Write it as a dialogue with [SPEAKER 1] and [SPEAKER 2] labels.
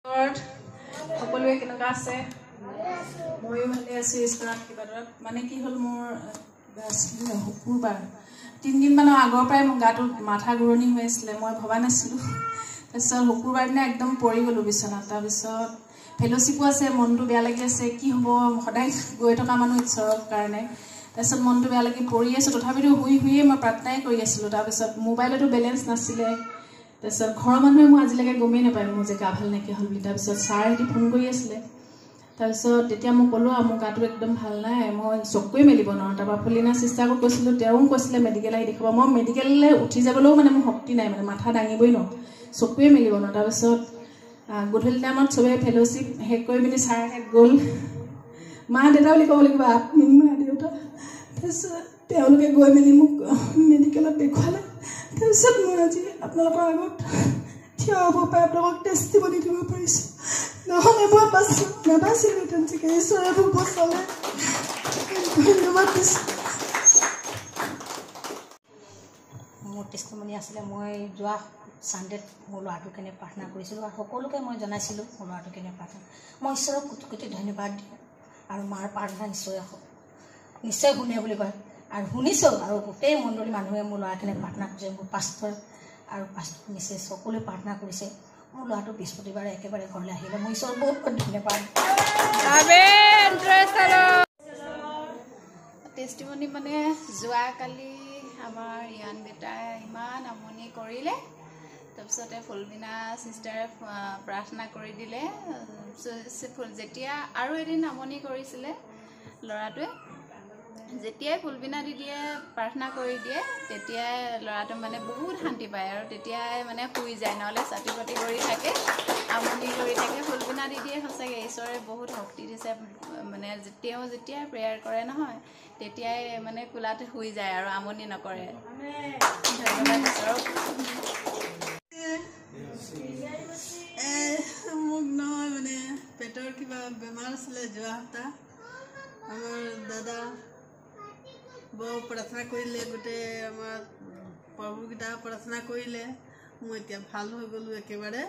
[SPEAKER 1] সকলোৱে কেনেকুৱা আছে ময়ো ভালে আছো ঈশ্বৰৰ আশীৰ্বাদত মানে কি হ'ল মোৰ শুকুৰবাৰ 3 দিনমানৰ আগৰ পৰাই মোৰ গাটো মাথা ঘূৰণি হৈ আছিলে মই ভবা নাছিলোঁ তাৰপিছত শুকুৰবাৰ দিনা একদম পৰি গ'লোঁ বিচনাত তাৰপিছত ফেলোশ্বিপো আছে মনটো বেয়া লাগি আছে কি হ'ব সদায় গৈ থকা মানুহ ঈশ্বৰৰ কাৰণে তাৰপিছত মনটো বেয়া লাগি পৰি আছোঁ তথাপিতো শুইয়ে মই প্ৰাৰ্থনাই কৰি আছিলোঁ তাৰপিছত মোবাইলতো বেলেঞ্চ নাছিলে তাৰপিছত ঘৰৰ মানুহে মই আজিলৈকে গমেই নাপায় মোৰ যে গা ভাল নাইকিয়া হ'ল বুলি তাৰপিছত ছাৰহঁতে ফোন কৰি আছিলে তাৰপিছত তেতিয়া মই ক'লোঁ মোৰ গাটো একদম ভাল নাই মই চকুৱে মেলিব নোৱাৰোঁ তাৰপৰা ফুলিনা চিষ্টাৰকো কৈছিলোঁ তেওঁ কৈছিলে মেডিকেল আহি দেখাব মই মেডিকেললৈ উঠি যাবলৈও মানে মোৰ শক্তি নাই মানে মাথা দাঙিবই নোৱাৰোঁ চকুৱে মেলিব নোৱাৰোঁ তাৰপিছত গধূলি টাইমত চবেই ফেলোশ্বিপ শেষ কৰি পিনি ছাৰহঁত গ'ল মা দেউতা বুলি ক'ব লাগিব আত্মিক মা দেউতা তাৰপিছত তেওঁলোকে গৈ মেলি মোক মেডিকেলত দেখুৱালে তাৰপিছত মই আজি আপোনালোকৰ আগত থিয় হ'ব পাৰে আপোনালোকক টেষ্টিমনি দিব পাৰিছোঁ নহ'লে মই নাবাচিলোহেঁতেন চাগে ঈশ্বৰে মোক বচালে ধন্যবাদ দিছোঁ
[SPEAKER 2] মোৰ টেষ্টিমনি আছিলে মই যোৱা ছানডেত মোৰ ল'ৰাটোৰ কাৰণে প্ৰাৰ্থনা কৰিছিলোঁ আৰু সকলোকে মই জনাইছিলোঁ মোৰ ল'ৰাটোৰ কাৰণে প্ৰাৰ্থনা মই ঈশ্বৰক কোটি কোটি ধন্যবাদ দিওঁ আৰু মাৰ প্ৰাৰ্থনা নিশ্চয় শুনে বুলি কয় আৰু শুনিছোঁ আৰু গোটেই মণ্ডলী মানুহে মোৰ ল'ৰাৰ কাৰণে প্ৰাৰ্থনা কৰিছে মোৰ পাষ্টাৰ আৰু পাষ্টাৰ মিছেছ সকলোৱে প্ৰাৰ্থনা কৰিছে মোৰ ল'ৰাটো বৃহস্পতিবাৰে একেবাৰে ঘৰলৈ আহিলে মই ঈশ্বৰক বহুত বহুত ধন্যবাদ
[SPEAKER 3] টেষ্টিমনি মানে যোৱাকালি আমাৰ ইয়ান বেটাই ইমান আমনি কৰিলে তাৰপিছতে ফুলবিনা চিষ্টাৰে প্ৰাৰ্থনা কৰি দিলে যেতিয়া আৰু এদিন আমনি কৰিছিলে ল'ৰাটোৱে যেতিয়াই ফুলবিনা দিদিয়ে প্ৰাৰ্থনা কৰি দিয়ে তেতিয়াই ল'ৰাটো মানে বহুত শান্তি পায় আৰু তেতিয়াই মানে শুই যায় নহ'লে চাতি পাতি কৰি থাকে আমনি কৰি থাকে ফুলবিনা দিদিয়ে সঁচাকৈ ঈশ্বৰে বহুত শক্তি দিছে মানে তেওঁ যেতিয়াই প্ৰেয়াৰ কৰে নহয় তেতিয়াই মানে কোলাতে শুই যায় আৰু আমনি নকৰে ধন্যবাদ ঈশ্বৰক
[SPEAKER 4] মোক নহয় মানে পেটৰ কিবা বেমাৰ আছিলে যোৱা সপ্তাহ আমাৰ দাদা বৰ প্ৰাৰ্থনা কৰিলে গোটেই আমাৰ প্ৰভুকেইটা প্ৰাৰ্থনা কৰিলে মই এতিয়া ভাল হৈ গ'লোঁ একেবাৰে